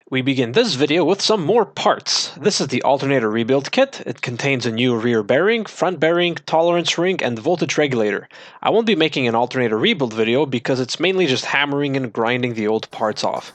We begin this video with some more parts. This is the alternator rebuild kit. It contains a new rear bearing, front bearing, tolerance ring, and voltage regulator. I won't be making an alternator rebuild video because it's mainly just hammering and grinding the old parts off.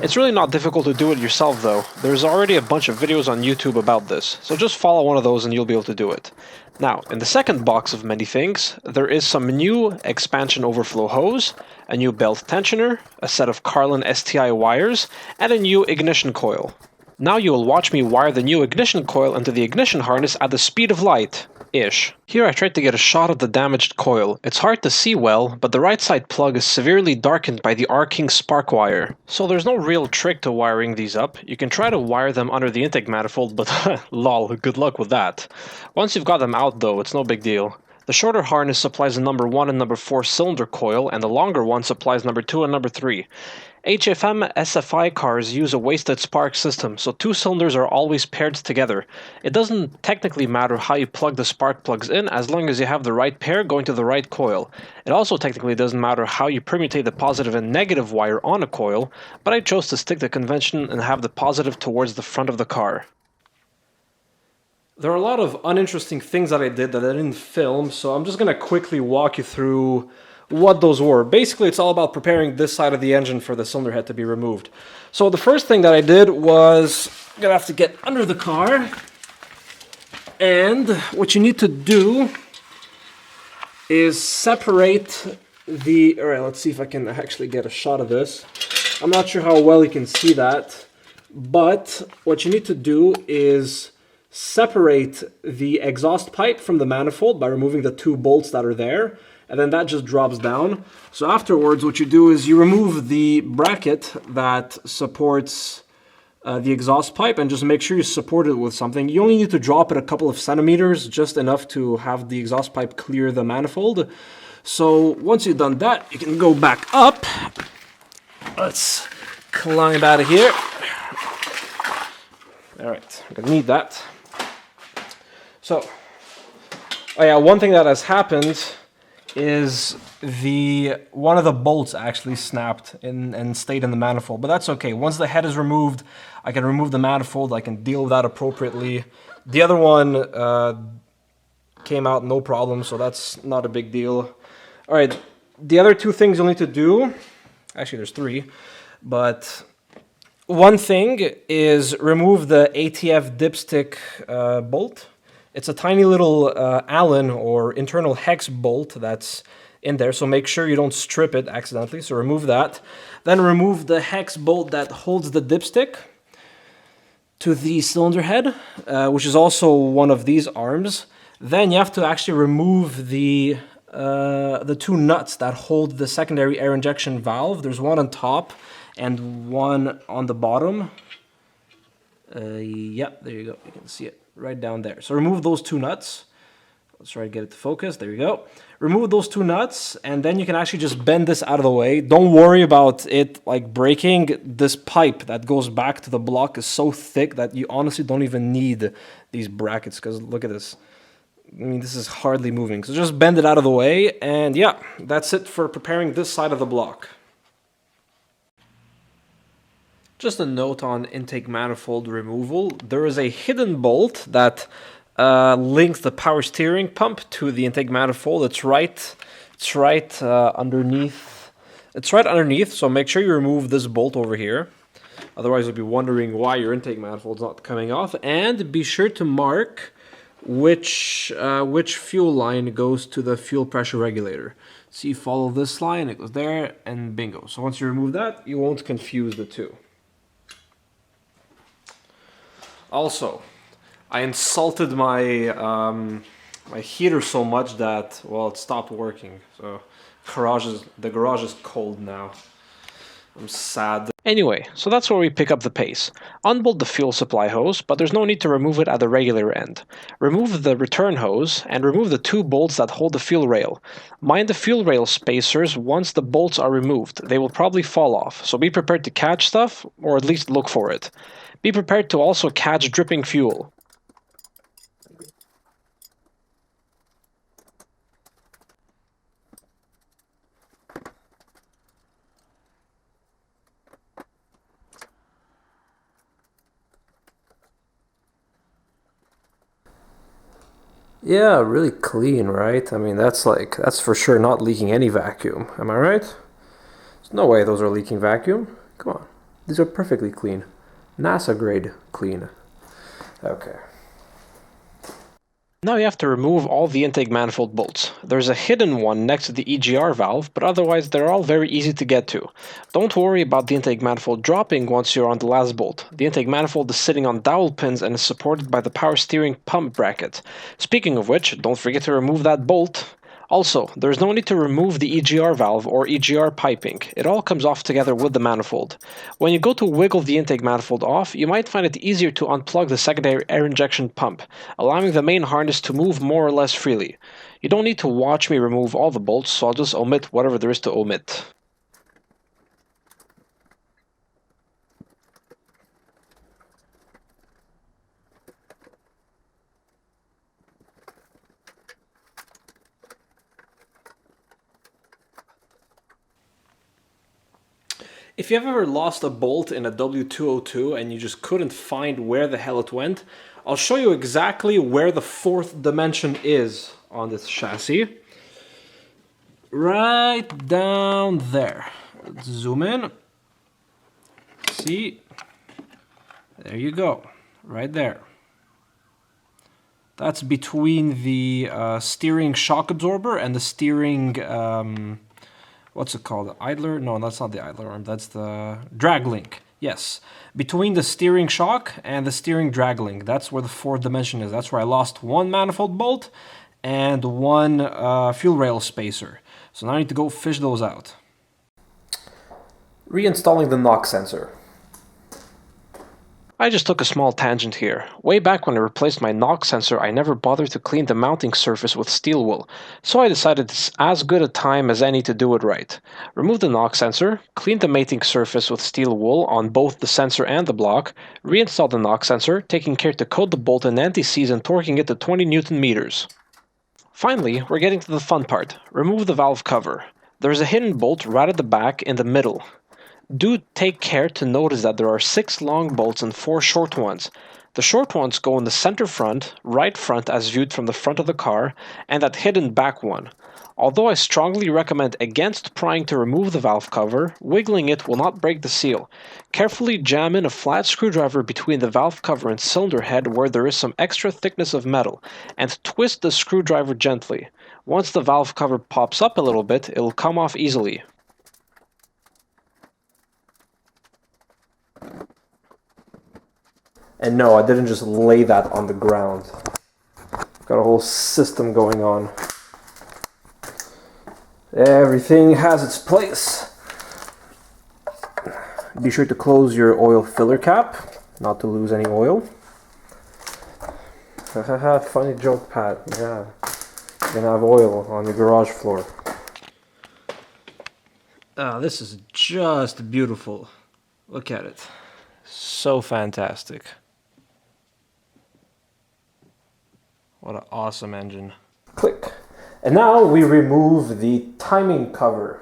It's really not difficult to do it yourself though. There's already a bunch of videos on YouTube about this, so just follow one of those and you'll be able to do it. Now, in the second box of many things, there is some new expansion overflow hose, a new belt tensioner, a set of Carlin STI wires, and a new ignition coil. Now you will watch me wire the new ignition coil into the ignition harness at the speed of light-ish. Here I tried to get a shot of the damaged coil. It's hard to see well, but the right side plug is severely darkened by the arcing spark wire. So there's no real trick to wiring these up. You can try to wire them under the intake manifold, but lol, good luck with that. Once you've got them out though, it's no big deal. The shorter harness supplies the number 1 and number 4 cylinder coil, and the longer one supplies number 2 and number 3. HFM SFI cars use a wasted spark system, so 2 cylinders are always paired together. It doesn't technically matter how you plug the spark plugs in, as long as you have the right pair going to the right coil. It also technically doesn't matter how you permutate the positive and negative wire on a coil, but I chose to stick to convention and have the positive towards the front of the car. There are a lot of uninteresting things that I did that I didn't film, so I'm just going to quickly walk you through what those were. Basically, it's all about preparing this side of the engine for the cylinder head to be removed. So the first thing that I did was, I'm going to have to get under the car, and what you need to do is separate the... Alright, let's see if I can actually get a shot of this. I'm not sure how well you can see that, but what you need to do is separate the exhaust pipe from the manifold by removing the 2 bolts that are there, and then that just drops down. So afterwards, what you do is you remove the bracket that supports the exhaust pipe and just make sure you support it with something. You only need to drop it a couple of centimeters, just enough to have the exhaust pipe clear the manifold. So once you've done that, you can go back up. Let's climb out of here. All right, I'm gonna need that. So, oh yeah, one thing that has happened is one of the bolts actually snapped and stayed in the manifold, but that's okay. Once the head is removed, I can remove the manifold, I can deal with that appropriately. The other one came out no problem, so that's not a big deal. All right, the other 2 things you'll need to do, actually there's 3, but one thing is remove the ATF dipstick bolt. It's a tiny little Allen or internal hex bolt that's in there, so make sure you don't strip it accidentally, so remove that. Then remove the hex bolt that holds the dipstick to the cylinder head, which is also one of these arms. Then you have to actually remove the 2 nuts that hold the secondary air injection valve. There's one on top and one on the bottom. Yeah, there you go, you can see it right down there. So remove those 2 nuts. Let's try to get it to focus. There you go. Remove those 2 nuts, and then you can actually just bend this out of the way. Don't worry about it like breaking. This pipe that goes back to the block is so thick that you honestly don't even need these brackets, because look at this. I mean, this is hardly moving. So just bend it out of the way, and yeah, that's it for preparing this side of the block. Just a note on intake manifold removal. There is a hidden bolt that links the power steering pump to the intake manifold. It's right underneath. It's right underneath, so make sure you remove this bolt over here. Otherwise, you'll be wondering why your intake manifold's not coming off. And be sure to mark which fuel line goes to the fuel pressure regulator. See, follow this line, it goes there, and bingo. So once you remove that, you won't confuse the 2. Also, I insulted my my heater so much that, well, it stopped working. So the garage is cold now. I'm sad. Anyway, so that's where we pick up the pace. Unbolt the fuel supply hose, but there's no need to remove it at the regulator end. Remove the return hose, and remove the 2 bolts that hold the fuel rail. Mind the fuel rail spacers once the bolts are removed. They will probably fall off, so be prepared to catch stuff, or at least look for it. Be prepared to also catch dripping fuel. Yeah, really clean, right? I mean, that's for sure not leaking any vacuum. Am I right? There's no way those are leaking vacuum. Come on. These are perfectly clean. NASA grade clean. Okay. Now you have to remove all the intake manifold bolts. There's a hidden one next to the EGR valve, but otherwise they're all very easy to get to. Don't worry about the intake manifold dropping once you're on the last bolt. The intake manifold is sitting on dowel pins and is supported by the power steering pump bracket. Speaking of which, don't forget to remove that bolt. Also, there's no need to remove the EGR valve or EGR piping. It all comes off together with the manifold. When you go to wiggle the intake manifold off, you might find it easier to unplug the secondary air injection pump, allowing the main harness to move more or less freely. You don't need to watch me remove all the bolts, so I'll just omit whatever there is to omit. If you've ever lost a bolt in a W202 and you just couldn't find where the hell it went, I'll show you exactly where the fourth dimension is on this chassis. Right down there. Let's zoom in. See? There you go. Right there. That's between the steering shock absorber and the steering... what's it called? Idler? No, that's not the idler arm. That's the drag link. Yes. Between the steering shock and the steering drag link. That's where the fourth dimension is. That's where I lost one manifold bolt and one fuel rail spacer. So now I need to go fish those out. Reinstalling the knock sensor. I just took a small tangent here. Way back when I replaced my knock sensor, I never bothered to clean the mounting surface with steel wool, so I decided it's as good a time as any to do it right. Remove the knock sensor, clean the mating surface with steel wool on both the sensor and the block, reinstall the knock sensor, taking care to coat the bolt in anti-seize and torquing it to 20 Newton meters. Finally, we're getting to the fun part. Remove the valve cover. There's a hidden bolt right at the back in the middle. Do take care to notice that there are 6 long bolts and 4 short ones. The short ones go in the center front, right front as viewed from the front of the car, and that hidden back one. Although I strongly recommend against prying to remove the valve cover, wiggling it will not break the seal. Carefully jam in a flat screwdriver between the valve cover and cylinder head where there is some extra thickness of metal, and twist the screwdriver gently. Once the valve cover pops up a little bit, it'll come off easily. And no, I didn't just lay that on the ground. Got a whole system going on. Everything has its place. Be sure to close your oil filler cap, not to lose any oil. Haha, funny joke, Pat. Yeah, you're gonna have oil on your garage floor. This is just beautiful. Look at it. So fantastic. What an awesome engine. Click. And now we remove the timing cover.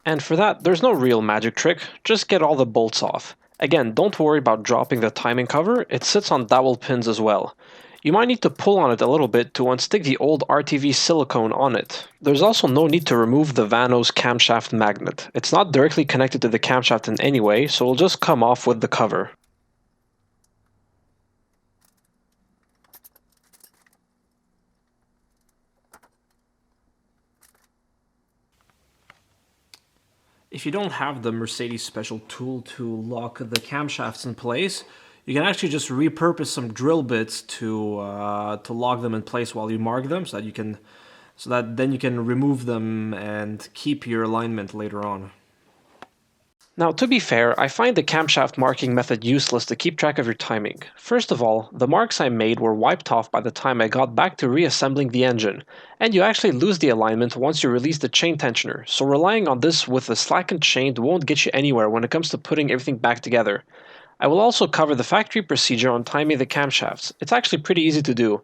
And for that, there's no real magic trick, just get all the bolts off. Again, don't worry about dropping the timing cover, it sits on dowel pins as well. You might need to pull on it a little bit to unstick the old RTV silicone on it. There's also no need to remove the Vanos camshaft magnet. It's not directly connected to the camshaft in any way, so it'll just come off with the cover. If you don't have the Mercedes special tool to lock the camshafts in place, you can actually just repurpose some drill bits to lock them in place while you mark them, so that then you can remove them and keep your alignment later on. Now, to be fair, I find the camshaft marking method useless to keep track of your timing. First of all, the marks I made were wiped off by the time I got back to reassembling the engine, and you actually lose the alignment once you release the chain tensioner, so relying on this with a slackened chain won't get you anywhere when it comes to putting everything back together. I will also cover the factory procedure on timing the camshafts. It's actually pretty easy to do.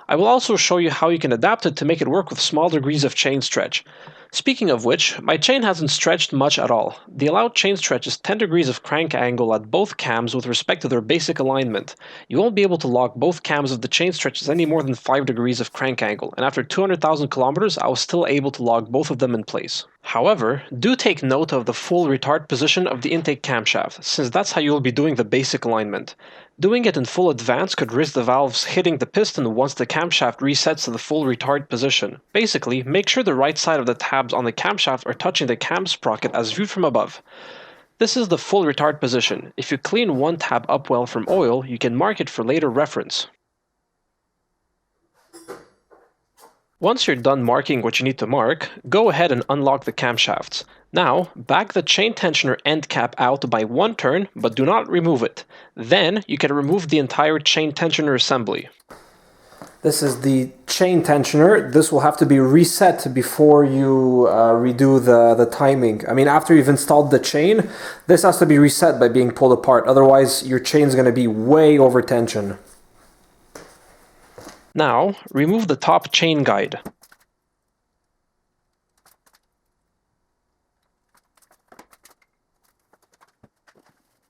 I will also show you how you can adapt it to make it work with small degrees of chain stretch. Speaking of which, my chain hasn't stretched much at all. The allowed chain stretch is 10 degrees of crank angle at both cams with respect to their basic alignment. You won't be able to lock both cams if the chain stretches any more than 5 degrees of crank angle, and after 200,000 kilometers I was still able to lock both of them in place. However, do take note of the full retard position of the intake camshaft, since that's how you will be doing the basic alignment. Doing it in full advance could risk the valves hitting the piston once the camshaft resets to the full retard position. Basically, make sure the right side of the tabs on the camshaft are touching the cam sprocket as viewed from above. This is the full retard position. If you clean one tab up well from oil, you can mark it for later reference. Once you're done marking what you need to mark, go ahead and unlock the camshafts. Now, back the chain tensioner end cap out by one turn, but do not remove it. Then, you can remove the entire chain tensioner assembly. This is the chain tensioner. This will have to be reset before you redo the timing. I mean, after you've installed the chain, this has to be reset by being pulled apart. Otherwise, your chain's going to be way over tension. Now, remove the top chain guide.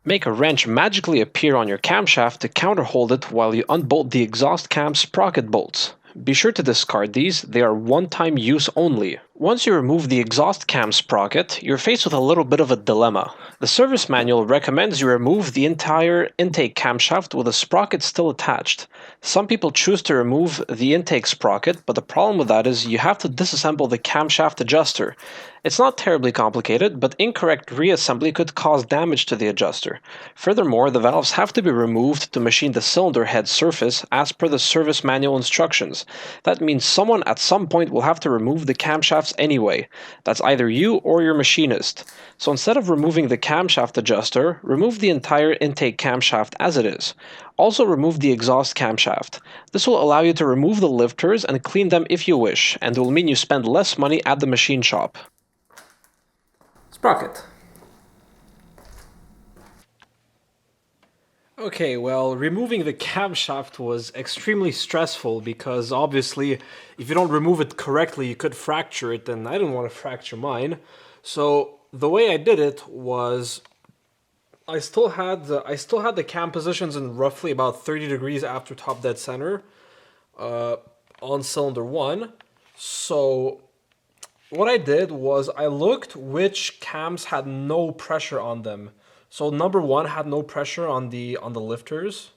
Make a wrench magically appear on your camshaft to counterhold it while you unbolt the exhaust cam sprocket bolts. Be sure to discard these, they are one-time use only. Once you remove the exhaust cam sprocket, you're faced with a little bit of a dilemma. The service manual recommends you remove the entire intake camshaft with the sprocket still attached. Some people choose to remove the intake sprocket, but the problem with that is you have to disassemble the camshaft adjuster. It's not terribly complicated, but incorrect reassembly could cause damage to the adjuster. Furthermore, the valves have to be removed to machine the cylinder head surface as per the service manual instructions. That means someone at some point will have to remove the camshafts anyway. That's either you or your machinist. So instead of removing the camshaft adjuster, remove the entire intake camshaft as it is. Also remove the exhaust camshaft. This will allow you to remove the lifters and clean them if you wish, and will mean you spend less money at the machine shop. Sprocket. Okay, well, removing the camshaft was extremely stressful because obviously if you don't remove it correctly you could fracture it, and I didn't want to fracture mine. So the way I did it was I still had the cam positions in roughly about 30 degrees after top dead center on cylinder 1. So what I did was I looked which cams had no pressure on them. So number 1 had no pressure on the lifters,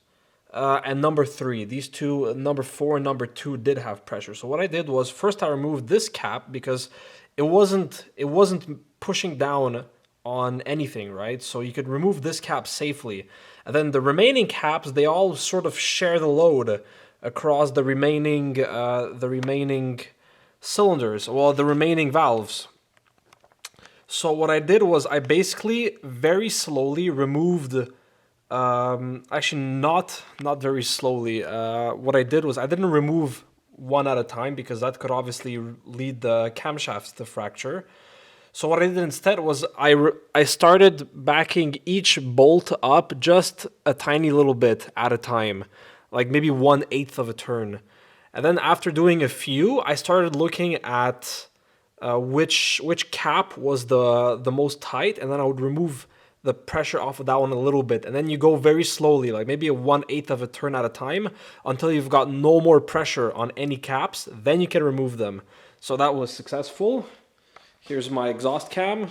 and number 3, these two, number 4 and number 2 did have pressure. So what I did was first I removed this cap because it wasn't pushing down on anything, right? So you could remove this cap safely, and then the remaining caps, they all sort of share the load across the remaining cylinders, well, the remaining valves. So what I did was I basically very slowly removed, actually not very slowly. What I did was I didn't remove one at a time because that could obviously lead the camshafts to fracture. So what I did instead was I started backing each bolt up just a tiny little bit at a time, like maybe 1/8 of a turn. And then after doing a few, I started looking at which cap was the most tight, and then I would remove the pressure off of that one a little bit, and then you go very slowly, like maybe a 1/8 of a turn at a time, until you've got no more pressure on any caps. Then you can remove them. So that was successful. Here's my exhaust cam,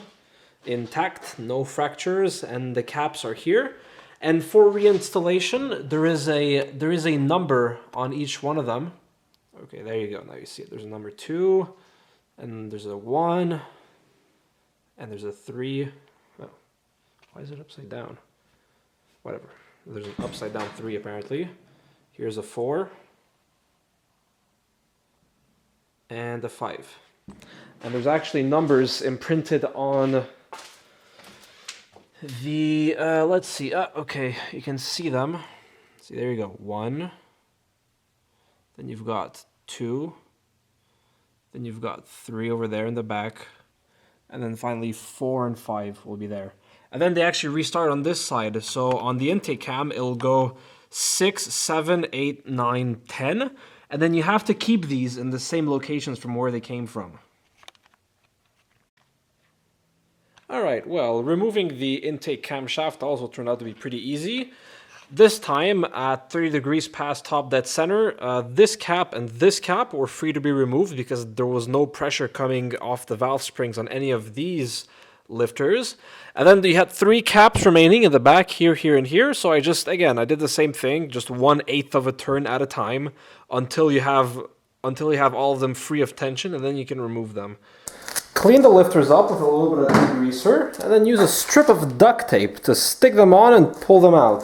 intact, no fractures, and the caps are here. And for reinstallation, there is a number on each one of them. Okay, there you go. Now you see it. There's a number 2. And there's a 1, and there's a 3. Oh, why is it upside down? Whatever. There's an upside down 3 apparently. Here's a 4. And a 5. And there's actually numbers imprinted on the, let's see. Okay, you can see them. See, there you go. 1. Then you've got 2. Then you've got 3 over there in the back. And then finally 4 and 5 will be there. And then they actually restart on this side. So on the intake cam, it'll go 6, 7, 8, 9, 10. And then you have to keep these in the same locations from where they came from. Alright, well, removing the intake camshaft also turned out to be pretty easy. This time, at 30 degrees past top dead center, this cap and this cap were free to be removed because there was no pressure coming off the valve springs on any of these lifters. And then you had 3 caps remaining in the back, here, here, and here. So I did the same thing, just 1/8 of a turn at a time until you have all of them free of tension, and then you can remove them. Clean the lifters up with a little bit of degreaser, and then use a strip of duct tape to stick them on and pull them out.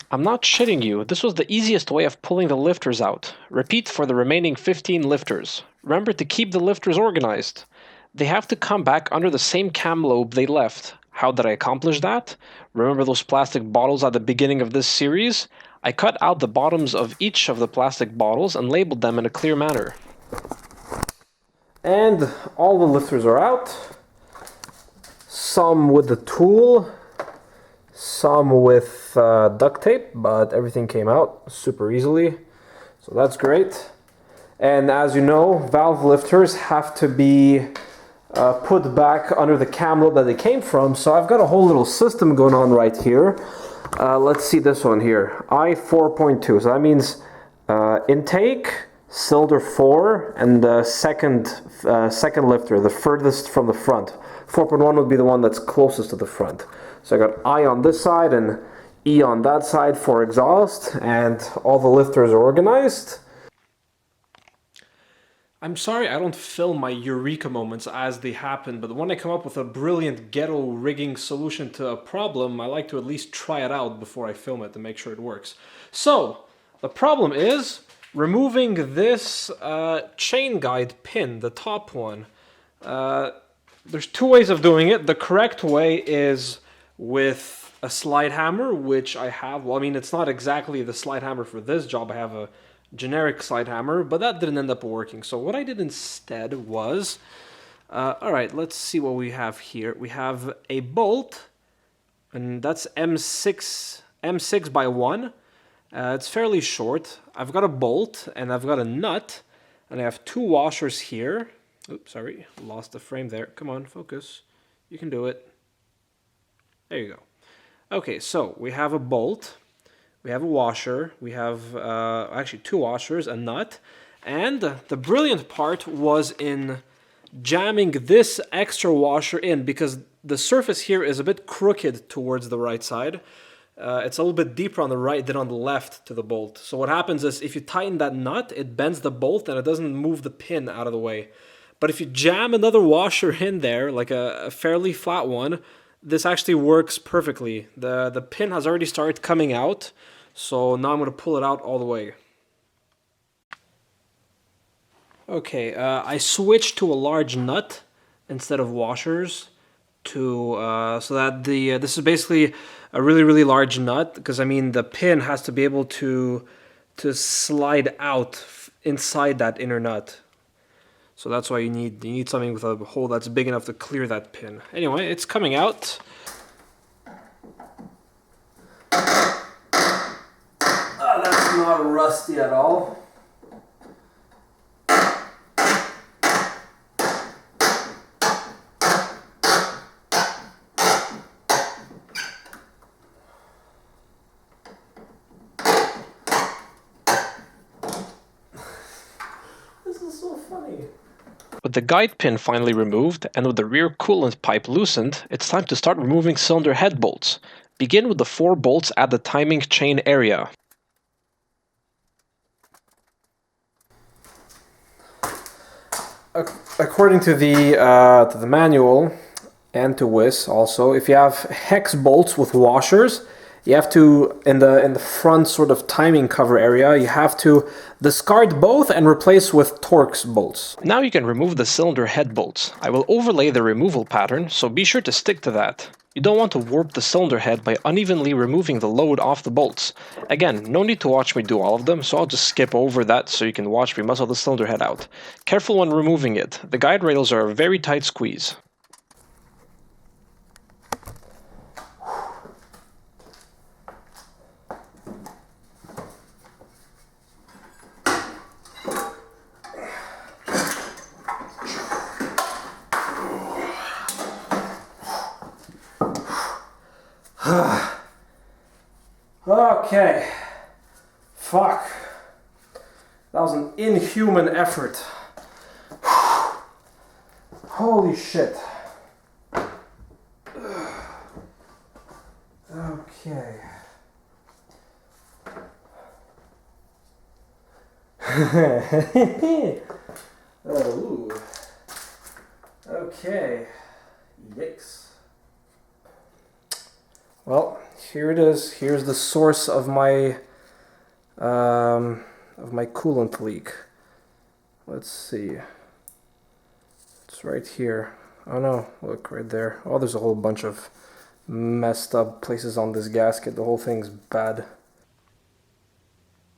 I'm not shitting you, this was the easiest way of pulling the lifters out. Repeat for the remaining 15 lifters. Remember to keep the lifters organized. They have to come back under the same cam lobe they left. How did I accomplish that? Remember those plastic bottles at the beginning of this series? I cut out the bottoms of each of the plastic bottles and labeled them in a clear manner. And all the lifters are out. Some with the tool, some with duct tape, but everything came out super easily. So that's great. And as you know, valve lifters have to be put back under the cam lobe that they came from. So I've got a whole little system going on right here. Let's see this one here, I4.2. So that means intake, cylinder 4, and the second lifter, the furthest from the front. 4.1 would be the one that's closest to the front. So I got I on this side and E on that side for exhaust, and all the lifters are organized. I'm sorry I don't film my eureka moments as they happen, but when I come up with a brilliant ghetto rigging solution to a problem, I like to at least try it out before I film it to make sure it works. So, the problem is removing this chain guide pin, the top one. There's 2 ways of doing it. The correct way is with a slide hammer, which I have. Well, I mean, it's not exactly the slide hammer for this job. I have a generic slide hammer, but that didn't end up working. So what I did instead was, alright, let's see what we have here. We have a bolt, and that's M6 by 1. It's fairly short. I've got a bolt, and I've got a nut, and I have 2 washers here. Oops, sorry, lost the frame there. Come on, focus. You can do it. There you go. Okay, so we have a bolt. We have a washer, we have actually 2 washers, a nut, and the brilliant part was in jamming this extra washer in because the surface here is a bit crooked towards the right side. It's a little bit deeper on the right than on the left to the bolt. So what happens is if you tighten that nut, it bends the bolt and it doesn't move the pin out of the way. But if you jam another washer in there, like a fairly flat one, this actually works perfectly. The pin has already started coming out. So now I'm going to pull it out all the way. Okay, I switched to a large nut instead of washers to so that this is basically a really large nut because I mean the pin has to be able to slide out inside that inner nut. So that's why you need something with a hole that's big enough to clear that pin. Anyway, it's coming out. That's not rusty at all. This is so funny. With the guide pin finally removed and with the rear coolant pipe loosened, it's time to start removing cylinder head bolts. Begin with the 4 bolts at the timing chain area. According to the manual and to WIS also, if you have hex bolts with washers, you have to in the front sort of timing cover area, you have to discard both and replace with Torx bolts. Now you can remove the cylinder head bolts. I will overlay the removal pattern, so be sure to stick to that. You don't want to warp the cylinder head by unevenly removing the load off the bolts. Again, no need to watch me do all of them, so I'll just skip over that so you can watch me muscle the cylinder head out. Careful when removing it. The guide rails are a very tight squeeze. Okay. Fuck. That was an inhuman effort. Holy shit. Okay. Oh, okay. Yikes. Well, here it is. Here's the source of my coolant leak. Let's see. It's right here. Oh no, look right there. Oh, there's a whole bunch of messed up places on this gasket. The whole thing's bad.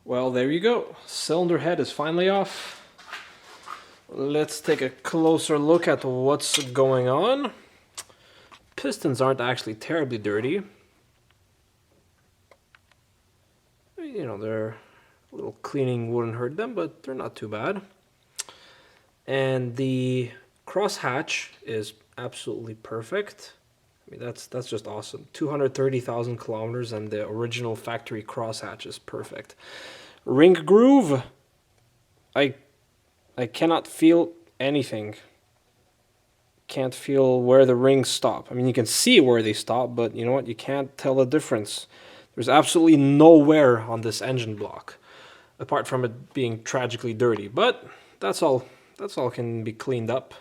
Well, there you go. Cylinder head is finally off. Let's take a closer look at what's going on. Pistons aren't actually terribly dirty. You know, a little cleaning wouldn't hurt them, but they're not too bad. And the crosshatch is absolutely perfect. I mean, that's just awesome. 230,000 kilometers, and the original factory crosshatch is perfect. Ring groove, I cannot feel anything. Can't feel where the rings stop. I mean, you can see where they stop, but you know what? You can't tell the difference. There's absolutely no wear on this engine block, apart from it being tragically dirty. But that's all can be cleaned up.